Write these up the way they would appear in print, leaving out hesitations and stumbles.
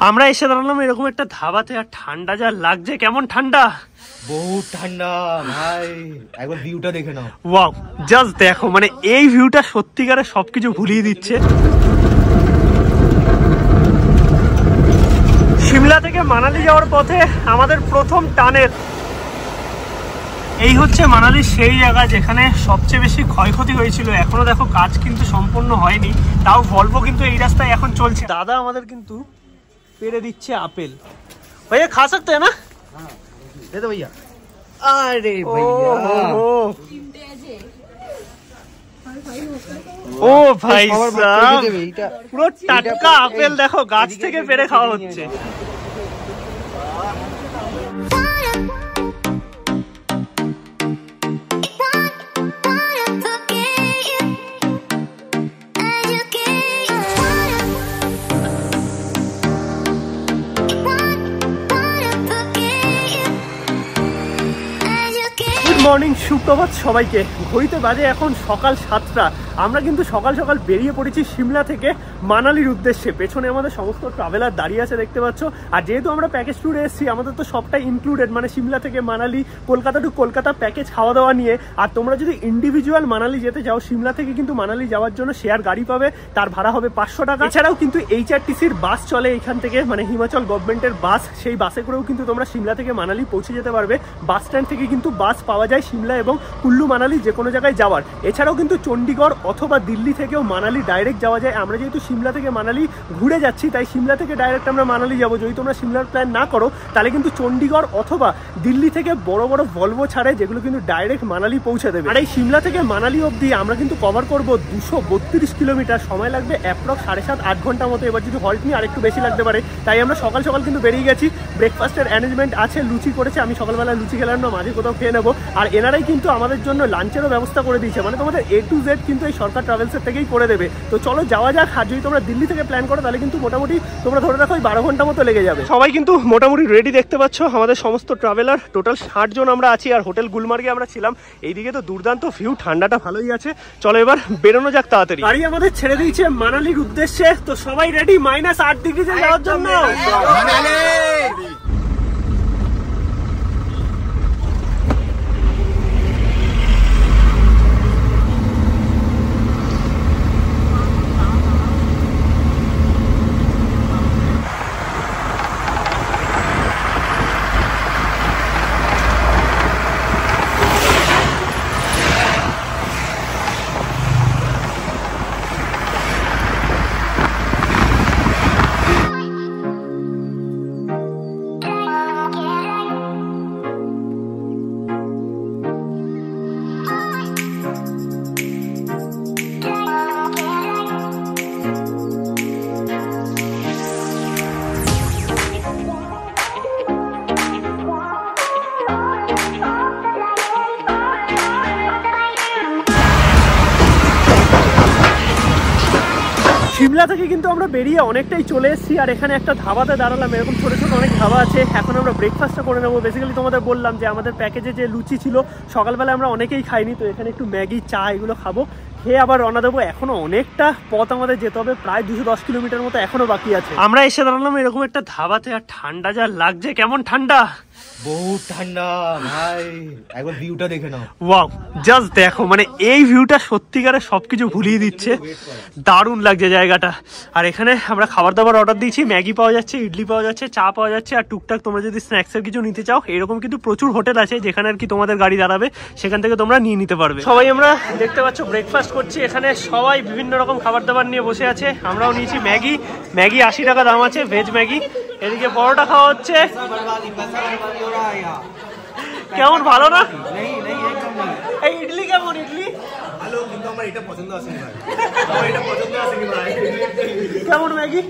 আমরা এসে দাঁড়ালাম এরকম একটা ধাবাতে, আর ঠান্ডা যা লাগছে। কেমন ঠান্ডা? বহুত ঠান্ডা ভাই, একবার ভিউটা দেখে নাও। ওয়াও, জাস্ট দেখো, মানে এই ভিউটা সত্যিকারে সবকিছু ভুলিয়ে দিচ্ছে। সিমলা থেকে মানালি যাওয়ার পথে আমাদের প্রথম টানেল। এই হচ্ছে মানালির সেই জায়গা যেখানে সবচেয়ে বেশি ক্ষয়ক্ষতি হয়েছিল। এখনো দেখো কাজ কিন্তু সম্পূর্ণ হয়নি, তাও ভলভো কিন্তু এই রাস্তায় এখন চলছে। দাদা আমাদের কিন্তু পেরে দিচ্ছে আপেল। ভাইয়া খা সকতে হ্যাঁ না? দে দে ভাইয়া। আরে ভাইয়া, ও ভাই সাহেব, পুরো টাটকা আপেল দেখো গাছ থেকে পেরে খাওয়া হচ্ছে। মর্নিং, সুপ্রভাত সবাইকে। ঘড়িতে বাজে এখন সকাল 7টা। আমরা কিন্তু সকাল সকাল বেরিয়ে পড়েছি সিমলা থেকে মানালির উদ্দেশ্যে। পেছনে আমাদের সমস্ত ট্রাভেলার দাঁড়িয়ে আছে দেখতে পাচ্ছ। আর যেহেতু আমরা প্যাকেজ ট্যুরে এসেছি, আমাদের তো সবটাই ইনক্লুডেড, মানে সিমলা থেকে মানালি, কলকাতা টু কলকাতা প্যাকেজ খাওয়া দাওয়া নিয়ে। আর তোমরা যদি ইন্ডিভিজুয়াল মানালি যেতে চাও, সিমলা থেকে কিন্তু মানালি যাওয়ার জন্য শেয়ার গাড়ি পাবে, তার ভাড়া হবে 500 টাকা। এছাড়াও কিন্তু HRTCর বাস চলে এখান থেকে, মানে হিমাচল গভর্নমেন্টের বাস। সেই বাসে করেও কিন্তু তোমরা সিমলা থেকে মানালি পৌঁছে যেতে পারবে। বাস স্ট্যান্ড থেকে কিন্তু বাস পাওয়া যায় সিমলা এবং কুল্লু মানালি যে কোনো জায়গায় যাওয়ার। এছাড়াও কিন্তু চণ্ডীগড় অথবা দিল্লি থেকেও মানালি ডাইরেক্ট যাওয়া যায়। আমরা যেহেতু সিমলা থেকে মানালি ঘুরে যাচ্ছি, তাই সিমলা থেকে ডাইরেক্ট আমরা মানালি যাবো। যদি তোমরা সিমলার প্ল্যান না করো, তাহলে কিন্তু চণ্ডীগড় অথবা দিল্লি থেকে বড় বড় ভলভো ছাড়ে, যেগুলো কিন্তু ডাইরেক্ট মানালি পৌঁছে দেবে। আর এই সিমলা থেকে মানালি অবধি আমরা কিন্তু কভার করবো 232 কিলোমিটার। সময় লাগবে অ্যাপ্রক্স 7.5-8 ঘন্টা মতো। এবার যদি হল্ট নিয়ে আরেকটু বেশি লাগতে পারে। তাই আমরা সকাল সকাল কিন্তু বেরিয়ে গেছি। ব্রেকফাস্টের অ্যারেঞ্জমেন্ট আছে, লুচি করেছে। আমি সকালবেলা লুচি খেলাম না, মাঝে কোথাও খেয়ে নেবো। আর এনারাই কিন্তু আমাদের জন্য লাঞ্চেরও ব্যবস্থা করে দিয়েছে, মানে তোমাদের A to Z কিন্তু এই সরকার ট্রাভেলসের থেকেই করে দেবে। তো চলো যাওয়া যাক। আর যদি তোমরা দিল্লি থেকে প্ল্যান করো, তাহলে কিন্তু মোটামুটি তোমরা ধরে রাখো 12 ঘন্টা মতো লেগে যাবে। সবাই কিন্তু মোটামুটি রেডি দেখতে পাচ্ছ। আমাদের সমস্ত ট্রাভেলার টোটাল 60 জন আমরা আছি। আর হোটেল গুলমার্গে আমরা ছিলাম। এইদিকে তো দুর্দান্ত ভিউ, ঠান্ডাটা ভালোই আছে। চলো এবার বেরোনো যাক তাড়াতাড়ি। গাড়ি আমাদের ছেড়ে দিয়েছে মানালির উদ্দেশ্যে। তো সবাই রেডি -8 ডিগ্রিতে যাওয়ার জন্য। সিমলা থেকে কিন্তু আমরা বেরিয়ে অনেকটাই চলে এসেছি। আর এখানে একটা ধাবাতে দাঁড়ালাম। এরকম ছোটো ছোটো অনেক ধাবা আছে। এখন আমরা ব্রেকফাস্টটা করে নেবো। বেসিক্যালি তোমাদের বললাম যে আমাদের প্যাকেজে যে লুচি ছিল সকালবেলা আমরা অনেকেই খাইনি, তো এখানে একটু ম্যাগি, চা এগুলো খাবো, খেয়ে আবার রওনা দেবো। এখনো অনেকটা পথ আমাদের যেতে হবে, প্রায় 210 কিলোমিটার মতো এখনো বাকি আছে। আমরা এসে দাঁড়ালাম এরকম একটা ধাবাতে, আর ঠান্ডা যা লাগছে। কেমন ঠান্ডা? বহুত ঠান্ডা ভাই, একবার ভিউটা দেখে নাও। ওয়াও, জাস্ট দেখো, মানে এই ভিউটা সত্যিকারে সবকিছু ভুলিয়ে দিচ্ছে। দারুণ লাগছে জায়গাটা। আর এখানে আমরা খাবার দাবার অর্ডার দিয়েছি। ম্যাগি পাওয়া যাচ্ছে, ইডলি পাওয়া যাচ্ছে, চা পাওয়া যাচ্ছে। আর টুকটাক তোমরা যদি স্ন্যাক্সের কিছু নিতে চাও, এরকম কিন্তু প্রচুর হোটেল আছে যেখানে আর কি তোমাদের গাড়ি দাঁড়াবে, সেখান থেকে তোমরা নিয়ে নিতে পারবে। সবাই আমরা দেখতে পাচ্ছ ব্রেকফাস্ট করছি। এখানে সবাই বিভিন্ন রকম খাবার দাবার নিয়ে বসে আছে। আমরাও নিয়েছি ম্যাগি। 80 টাকা দাম আছে, ভেজ ম্যাগি। এদিকে পরোটা খাওয়া হচ্ছে। কেমন, ভালো না? এই ইডলি কেমন? ইডলি ভালো, কিন্তু আমার এটা পছন্দ আসেনি ভাই। আমার এটা পছন্দ আসেনি ভাই। কেমন ম্যাগি?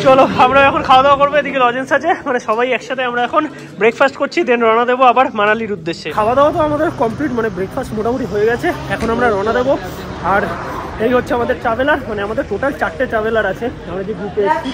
চলো আমরা এখন খাওয়া দাওয়া করবো। এদিকে লজেন্স আছে, মানে সবাই একসাথে আমরা এখন ব্রেকফাস্ট করছি, দেন রওনা দেবো আবার মানালির উদ্দেশ্যে। খাওয়া দাওয়া তো আমাদের কমপ্লিট, মানে ব্রেকফাস্ট মোটামুটি হয়ে গেছে। এখন আমরা রওনা দেবো। আর এই হচ্ছে আমাদের ট্রাভেলার, মানে আমাদের টোটাল 4টে ট্রাভেলার আছে আমরা যে গ্রুপে এসেছি।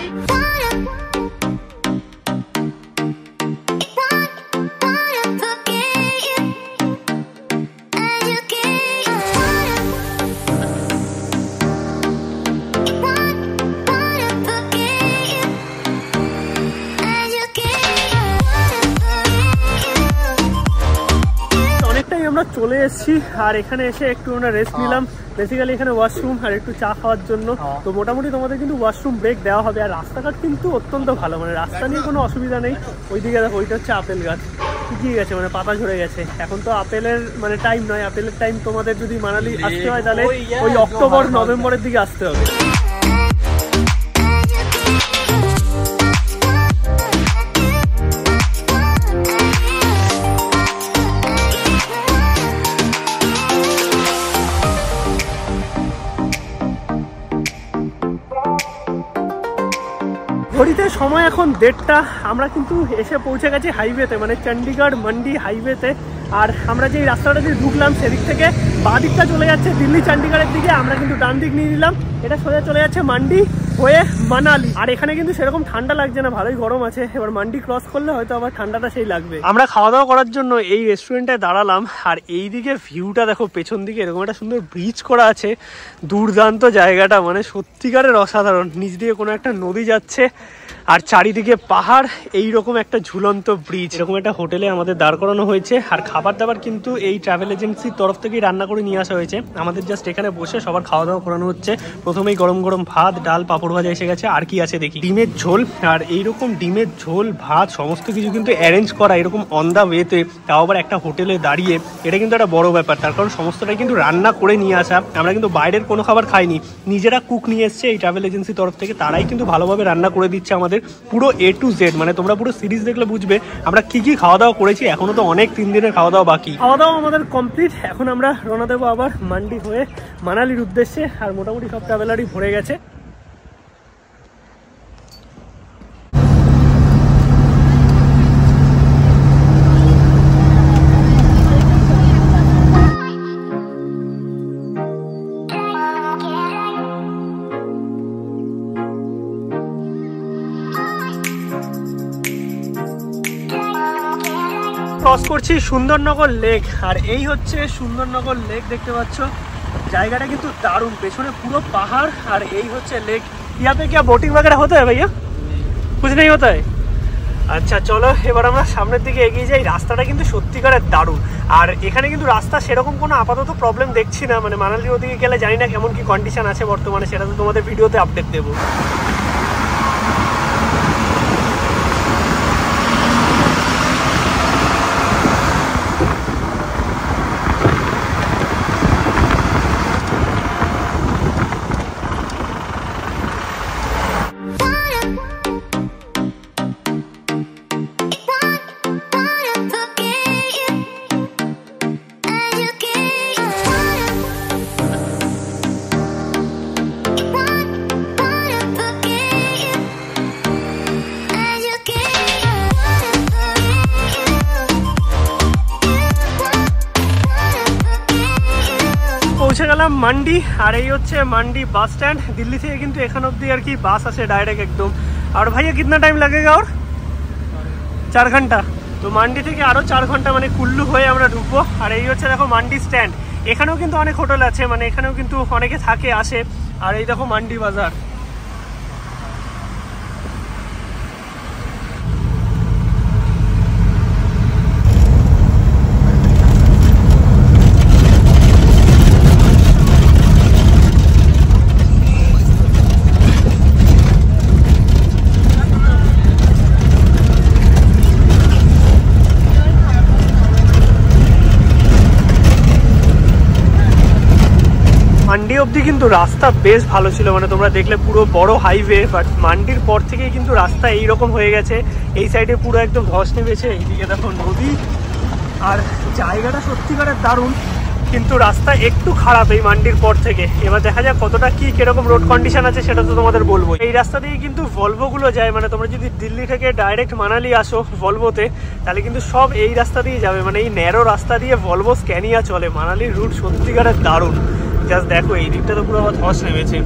চলে এসেছি আর এখানে এসে একটু আমরা রেস্ট নিলাম। বেসিক্যালি এখানে ওয়াশরুম আর একটু চা খাওয়ার জন্য। তো মোটামুটি তোমাদের কিন্তু ওয়াশরুম ব্রেক দেওয়া হবে। আর রাস্তাঘাট কিন্তু অত্যন্ত ভালো, মানে রাস্তা নিয়ে কোনো অসুবিধা নেই। ওইদিকে দেখো, ওইটা হচ্ছে আপেল গাছ, শুকিয়ে গেছে, মানে পাতা ঝরে গেছে। এখন তো আপেলের মানে টাইম নয়, আপেলের টাইম তোমাদের যদি মানালি আসতে হয় তাহলে ওই অক্টোবর নভেম্বরের দিকে আসতে হবে। ঘড়িতে সময় এখন 1:30। আমরা কিন্তু এসে পৌঁছে গেছি হাইওয়েতে, মানে চণ্ডীগড় মান্ডি হাইওয়েতে। আর আমরা যে রাস্তাটা দিয়ে ঢুকলাম সেদিক থেকে বাঁ দিকটা চলে যাচ্ছে দিল্লি চণ্ডীগড়ের দিকে, আমরা কিন্তু ডান দিক নিয়ে নিলাম, এটা সোজা চলে যাচ্ছে মান্ডি হয়ে মানালি। আর এখানে কিন্তু সেরকম ঠান্ডা লাগছে না, ভালোই গরম আছে। এবার মান্ডি ক্রস করলে হয়তো আবার ঠান্ডাটা সেই লাগবে। আমরা খাওয়া দাওয়া করার জন্য এই রেস্টুরেন্টে দাঁড়ালাম। আর এই দিকে ভিউটা দেখো, পেছন দিকে এরকম একটা সুন্দর ব্রিজ করা আছে, দুর্দান্ত জায়গাটা, মানে সত্যিকারের অসাধারণ। নিচ দিয়ে কোনো একটা নদী যাচ্ছে আর চারিদিকে পাহাড়, এইরকম একটা ঝুলন্ত ব্রিজ। এরকম একটা হোটেলে আমাদের দাঁড় করানো হয়েছে। আর খাবার দাবার কিন্তু এই ট্রাভেল এজেন্সির তরফ থেকেই রান্না করে নিয়ে আসা হয়েছে। আমাদের জাস্ট এখানে বসে সবার খাওয়া দাওয়া করানো হচ্ছে। প্রথমেই গরম গরম ভাত, ডাল, পাঁপড় ভাজা এসে গেছে। আর কি আছে দেখি, ডিমের ঝোল। আর এইরকম ডিমের ঝোল, ভাত, সমস্ত কিছু কিন্তু অ্যারেঞ্জ করা এরকম অন দা ওয়েতে, তাও আবার একটা হোটেলে দাঁড়িয়ে। এটা কিন্তু একটা বড় ব্যাপার, তার কারণ সমস্তটাই কিন্তু রান্না করে নিয়ে আসা। আমরা কিন্তু বাইরের কোনো খাবার খাইনি, নিজেরা কুক নিয়ে এসছে এই ট্রাভেল এজেন্সির তরফ থেকে। তারাই কিন্তু ভালোভাবে রান্না করে দিচ্ছে আমাদের পুরো A to Z। মানে তোমরা পুরো সিরিজ দেখলে বুঝবে আমরা কি কি খাওয়া দাওয়া করেছি। এখনো তো অনেক 3 দিনের খাওয়া দাওয়া বাকি। খাওয়া দাওয়া আমাদের কমপ্লিট। এখন আমরা রওনা দেবো আবার মান্ডি হয়ে মানালির উদ্দেশ্যে। আর মোটামুটি সব ট্রাভেলারই ভরে গেছে। ক্রস করছি সুন্দরনগর লেক। আর এই হচ্ছে সুন্দরনগর লেক, দেখতে পাচ্ছ জায়গাটা কিন্তু দারুণ। পেছনে পুরো পাহাড় আর এই হচ্ছে লেক। यहाँ पे क्या बोटिंग वगैरह होता है भैया? कुछ नहीं होता है? আচ্ছা চলো এবার আমরা সামনের দিকে এগিয়ে যাই। রাস্তাটা কিন্তু সত্যিকারের দারুণ। আর এখানে কিন্তু রাস্তা সেরকম কোনো আপাতত প্রবলেম দেখছি না। মানে মানালির ওদিকে গেলে জানি না কেমন কি কন্ডিশন আছে বর্তমানে, সেটা তো তোমাদের ভিডিওতে আপডেট দেবো। পৌঁছে গেলাম মান্ডি। আর এই হচ্ছে মান্ডি বাস স্ট্যান্ড। দিল্লি থেকে কিন্তু এখান অব্দি আর কি বাস আছে ডাইরেক্ট একদম। আর ভাইয়া কিतना টাইম लगेगा और 4 ঘন্টা। তো মান্ডি থেকে আরো 4 ঘন্টা মানে কুল্লু হয়ে আমরা ঢুকবো। আর এই হচ্ছে দেখো মান্ডি স্ট্যান্ড। এখানেও কিন্তু অনেক হোটেল আছে, মানে এখানেও কিন্তু অনেকে থাকে আসে। আর এই দেখো মান্ডি বাজার। মান্ডি অবধি কিন্তু রাস্তা বেশ ভালো ছিল, মানে তোমরা দেখলে পুরো বড় হাইওয়ে। বাট মান্ডির পর থেকেই কিন্তু রাস্তা এইরকম হয়ে গেছে। এই সাইডে পুরো একদম ধস নেমেছে, এইদিকে দেখো নদী। আর জায়গাটা সত্যিকারের দারুণ, কিন্তু রাস্তা একটু খারাপ এই মান্ডির পর থেকে। এবার দেখা যাক কতটা কি কিরকম রোড কন্ডিশন আছে সেটা তো তোমাদের বলবো। এই রাস্তা দিয়ে কিন্তু ভলভোগুলো যায়, মানে তোমরা যদি দিল্লি থেকে ডাইরেক্ট মানালি আসো ভলভোতে, তাহলে কিন্তু সব এই রাস্তা দিয়ে যাবে। মানে এই ন্যারো রাস্তা দিয়ে ভলভো স্ক্যানিয়া চলে। মানালির রুট সত্যিকারের দারুণ। জাস্ট দেখো এই দিকটা তো পুরো আবার ধস নেমেছে।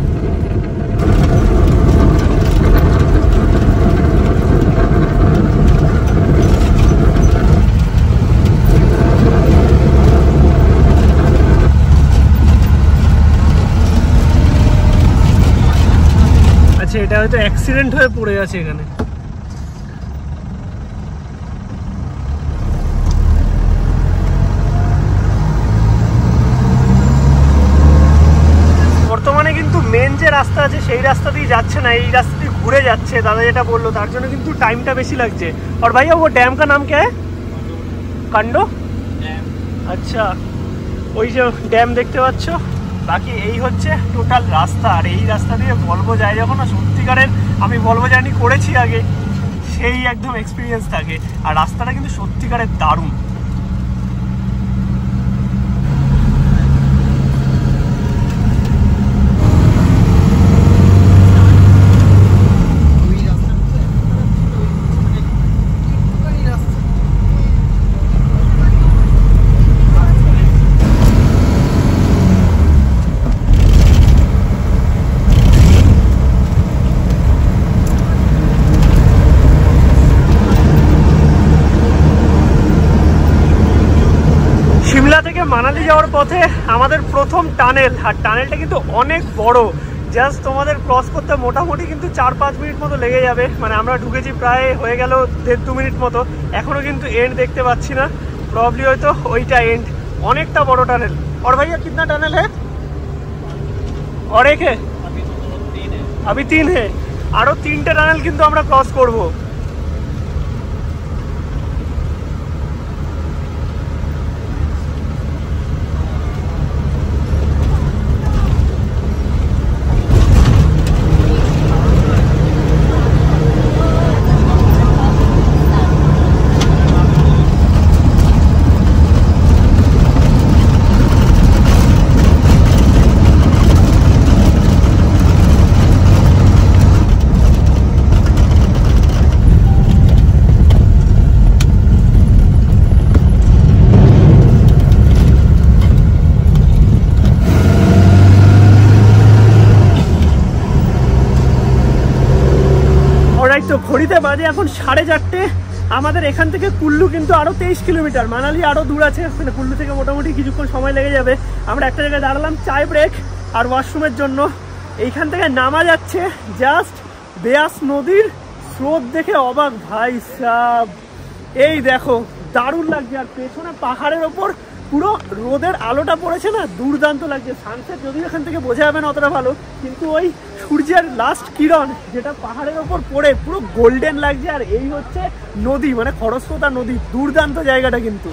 আচ্ছা এটা হয়তো অ্যাক্সিডেন্ট হয়ে পড়ে আছে এখানে। রাস্তা আছে সেই রাস্তা দিয়ে যাচ্ছে না, এই রাস্তা দিয়ে ঘুরে যাচ্ছে দাদা যেটা বললো, তার জন্য কিন্তু টাইমটা বেশি লাগছে। আর ভাইয়া वो डैम का नाम क्या है? কান্ডো। আচ্ছা, ওই যে ড্যাম দেখতে পাচ্ছ। বাকি এই হচ্ছে টোটাল রাস্তা। আর এই রাস্তা দিয়ে ভলভো যায় যখন, না সত্যিকারের আমি ভলভো জার্নি করেছি আগে, সেই একদম এক্সপিরিয়েন্স থাকে। আর রাস্তাটা কিন্তু সত্যিকারের দারুণ। সিমলা থেকে মানালি যাওয়ার পথে আমাদের প্রথম টানেল, আর টানেলটা কিন্তু অনেক বড়। জাস্ট তোমাদের ক্রস করতে মোটামুটি কিন্তু 4-5 মিনিট মতো লেগে যাবে। মানে আমরা ঢুকেছি প্রায় হয়ে গেল 1.5-2 মিনিট মতো, এখনো কিন্তু এন্ড দেখতে পাচ্ছি না। প্রবলি হয়তো ওইটা এন্ড। অনেকটা বড় টানেল। और भैया कितना टनल है? और एक है? अभी 3 है। আরো 3টে টানেল কিন্তু আমরা ক্রস করবো। তো ঘড়িতে বাজে এখন 4:30। আমাদের এখান থেকে কুল্লু কিন্তু আরো 23 কিলোমিটার। মানালি আরো দূর আছে, মানে কুল্লু থেকে মোটামুটি কিছুক্ষণ সময় লেগে যাবে। আমরা একটা জায়গায় দাঁড়ালাম চায় ব্রেক আর ওয়াশরুমের জন্য। এইখান থেকে নামা যাচ্ছে, জাস্ট বেয়াস নদীর স্রোত দেখে অবাক ভাই সাব। এই দেখো দারুণ লাগছে। আর পেছনে পাহাড়ের ওপর পুরো রোদের আলোটা পড়েছে না, দুর্দান্ত লাগছে। সানসেট যদিও এখান থেকে বোঝা যাবে না অতটা ভালো, কিন্তু ওই সূর্যের লাস্ট কিরণ যেটা পাহাড়ের ওপর পড়ে পুরো গোল্ডেন লাগছে। আর এই হচ্ছে নদী, মানে খরস্রোতা নদী। দুর্দান্ত জায়গাটা কিন্তু।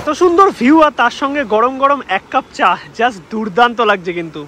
তো সুন্দর ভিউ আর তার সঙ্গে গরম গরম 1 কাপ চা, জাস্ট দুর্দান্ত লাগছে কিন্তু।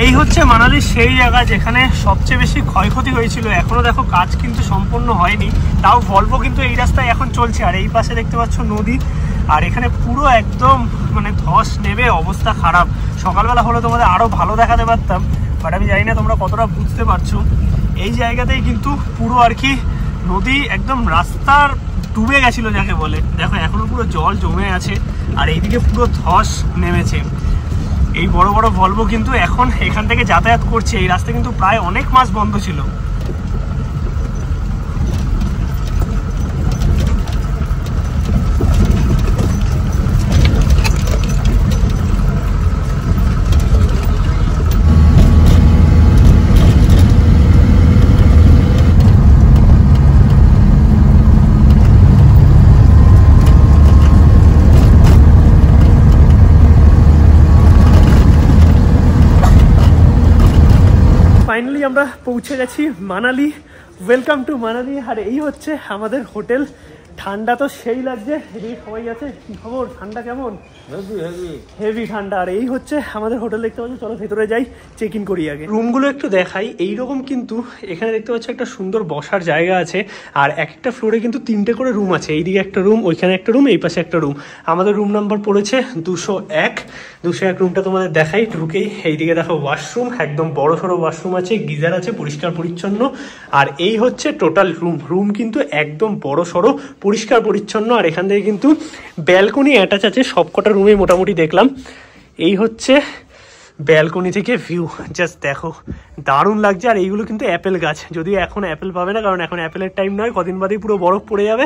এই হচ্ছে মানালির সেই জায়গা যেখানে সবচেয়ে বেশি ক্ষয়ক্ষতি হয়েছিল। এখনো দেখো কাজ কিন্তু সম্পূর্ণ হয়নি, তাও ভলভো কিন্তু এই রাস্তায় এখন চলছে। আর এই পাশে দেখতে পাচ্ছ নদী, আর এখানে পুরো একদম মানে ধস নেমে অবস্থা খারাপ। সকালবেলা হলে তোমাদের আরো ভালো দেখাতে পারতাম, বাট আমি জানি না তোমরা কতটা বুঝতে পারছো। এই জায়গাতেই কিন্তু পুরো আর কি নদী একদম রাস্তার ডুবে গেছিল যাকে বলে। দেখো এখনো পুরো জল জমে আছে, আর এইদিকে পুরো ধস নেমেছে। এই বড় বড় ভলভো কিন্তু এখন এখান থেকে যাতায়াত করছে। এই রাস্তা কিন্তু প্রায় অনেক মাস বন্ধ ছিল। ফাইনালি আমরা পৌঁছে গেছি মানালি। Welcome to Manali. আর এই হচ্ছে আমাদের হোটেল। ঠান্ডা তো সেই লাগছে, এদিকে সবাই আছে। কি খবর, ঠান্ডা কেমন? হেভি ঠান্ডা। আর এই হচ্ছে আমাদের হোটেল, দেখতে পাচ্ছ। চলো ভেতরে যাই, চেক ইন করি আগে। রুমগুলো একটু দেখাই। এইরকম কিন্তু এখানে দেখতে পাচ্ছ একটা সুন্দর বসার জায়গা আছে, আর এক একটা ফ্লোরে কিন্তু 3টে করে রুম আছে। এইদিকে একটা রুম, ওইখানে একটা রুম, এই পাশে একটা রুম। আমাদের রুম নাম্বার পড়েছে 201 রুমটা তোমাদের দেখাই। ঢুকেই এইদিকে দেখো ওয়াশরুম, একদম বড় সড়ো ওয়াশরুম আছে, গিজার আছে, পরিষ্কার পরিচ্ছন্ন। আর এই হচ্ছে টোটাল রুম কিন্তু একদম বড় সড়ো, পরিষ্কার পরিচ্ছন্ন। আর এখান থেকে কিন্তু ব্যালকনি অ্যাটাচ আছে সবকটা রুমে মোটামুটি দেখলাম। এই হচ্ছে ব্যালকনি থেকে ভিউ, জাস্ট দেখো দারুণ লাগছে। আর এইগুলো কিন্তু অ্যাপেল গাছ, যদিও এখন অ্যাপেল পাবে না, কারণ এখন অ্যাপেলের টাইম নয়, কদিন বাদেই পুরো বরফ পড়ে যাবে।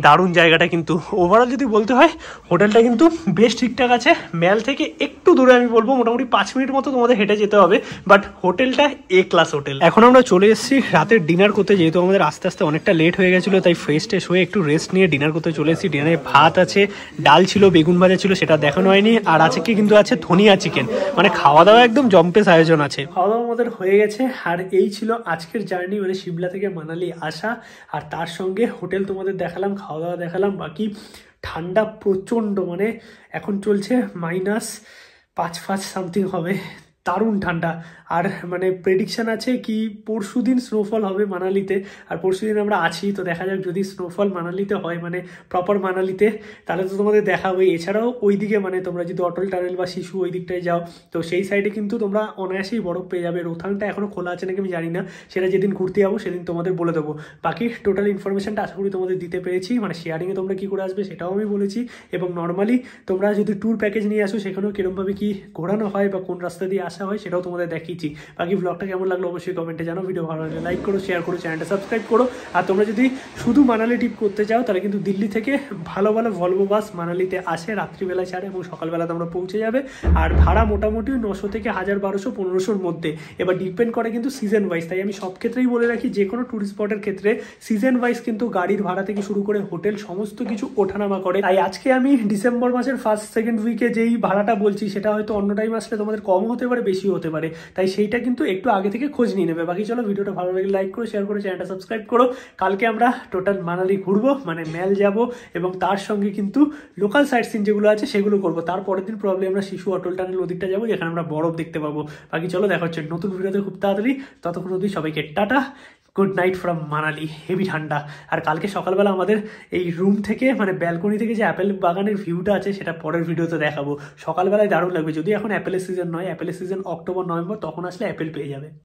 দারুণ জায়গাটা কিন্তু। ওভারঅল যদি বলতে হয়, হোটেলটা কিন্তু বেশ ঠিকঠাক আছে। ম্যাল থেকে একটু দূরে, আমি বলবো মোটামুটি 5 মিনিট মতো তোমাদের হেঁটে যেতে হবে, বাট হোটেলটা এ ক্লাস হোটেল। এখন আমরা চলে এসেছি রাতের ডিনার করতে, যেহেতু আমাদের আস্তে আস্তে অনেকটা লেট হয়ে গেছিলো, তাই ফ্রেশ ট্রেশ হয়ে একটু রেস্ট নিয়ে ডিনার করতে চলে এসেছি। ডিনারে ভাত আছে, ডাল ছিল, বেগুন ভাজা ছিল, সেটা দেখানো হয়নি। আর আছে কি কিন্তু আছে ধনিয়া চিকেন, মানে খাওয়া দাওয়া একদম জম্পেস আয়োজন আছে। খাওয়া দাওয়া আমাদের হয়ে গেছে। আর এই ছিল আজকের জার্নি, মানে সিমলা থেকে মানালি আসা। আর তার সঙ্গে হোটেল তোমাদের দেখালাম, খাওয়া দাওয়া দেখালাম। বাকি ঠান্ডা প্রচণ্ড, মানে এখন চলছে -5 সামথিং হবে, দারুণ ঠান্ডা। আর মানে প্রেডিকশান আছে কি পরশু দিন স্নোফল হবে মানালিতে। আর পরশু দিন আমরা আছি, তো দেখা যাক যদি স্নোফল মানালিতে হয়, মানে প্রপার মানালিতে, তাহলে তো তোমাদের দেখাবে। এছাড়াও ওইদিকে মানে তোমরা যদি অটল টানেল বা শিশু ওই দিকটায় যাও, তো সেই সাইডে কিন্তু তোমরা অনায়াসেই বরফ পেয়ে যাবে। রোথাংটা এখনও খোলা আছে নাকি আমি জানি না, সেটা যেদিন ঘুরতে যাবো সেদিন তোমাদের বলে দেবো। বাকি টোটাল ইনফরমেশনটা আশা করি তোমাদের দিতে পেরেছি। মানে শেয়ারিংয়ে তোমরা কী করে আসবে সেটাও আমি বলেছি, এবং নর্মালি তোমরা যদি ট্যুর প্যাকেজ নিয়ে আসো, সেখানেও কীরকমভাবে কী ঘোরানো হয় বা কোন রাস্তা দিয়ে আসা হয় সেটাও তোমাদের দেখিয়েছি। বাকি ব্লগটা কেমন লাগলো অবশ্যই কমেন্টে জানো। ভিডিও ভালো লাগলে লাইক করো, শেয়ার করো, চ্যানেলটা সাবস্ক্রাইব করো। আর তোমরা যদি শুধু মানালি ট্রিপ করতে চাও, তাহলে কিন্তু দিল্লি থেকে ভালো ভালো ভলভো বাস মানালিতে আসে, রাত্রিবেলায় ছাড়ে এবং সকালবেলা তোমরা পৌঁছে যাবে। আর ভাড়া মোটামুটি 900 থেকে 1000, 1200, 1500-র মধ্যে। এবার ডিপেন্ড করে কিন্তু সিজন ওয়াইজ, তাই আমি সব ক্ষেত্রেই বলে রাখি, যে কোনো ট্যুরিস্ট স্পটের ক্ষেত্রে সিজন ওয়াইজ কিন্তু গাড়ির ভাড়া থেকে শুরু করে হোটেল সমস্ত কিছু ওঠানামা করে। তাই আজকে আমি ডিসেম্বর মাসের 1st-2nd উইকে যেই ভাড়াটা বলছি, সেটা হয়তো অন্য টাইম আসলে তোমাদের কম হতে পারে, বেশিও হতে পারে। তাই সেইটা কিন্তু একটু আগে থেকে খোঁজ নিয়ে নেবে। বাকি চলো, ভিডিওটা ভালো লাগলে লাইক করো, শেয়ার করো, চ্যানেলটা সাবস্ক্রাইব করো। কালকে আমরা টোটাল মানালি ঘুরবো, মানে ম্যাল যাব, এবং তার সঙ্গে কিন্তু লোকাল সাইট সিন যেগুলো আছে সেগুলো করবো। তারপরের দিন প্রবলেম আমরা শিশু অটল টানেল ওদিকটা যাবো, যেখানে আমরা বরফ দেখতে পাবো। বাকি চলো, দেখা হচ্ছে নতুন ভিডিওতে খুব তাড়াতাড়ি। ততক্ষণ অবধি সবাইকে tata, good night from Manali. Heavy ঠান্ডা। আর কালকে সকালবেলা আমাদের এই রুম থেকে, মানে ব্যালকনি থেকে যে অ্যাপেল বাগানের ভিউটা আছে, সেটা পরের ভিডিওতে দেখাবো। সকালবেলায় দারুণ লাগবে। যদি এখন অ্যাপেলের সিজন নয়, অ্যাপেলের সিজন অক্টোবর নভেম্বর, তখন আসলে অ্যাপেল পেয়ে যাবে।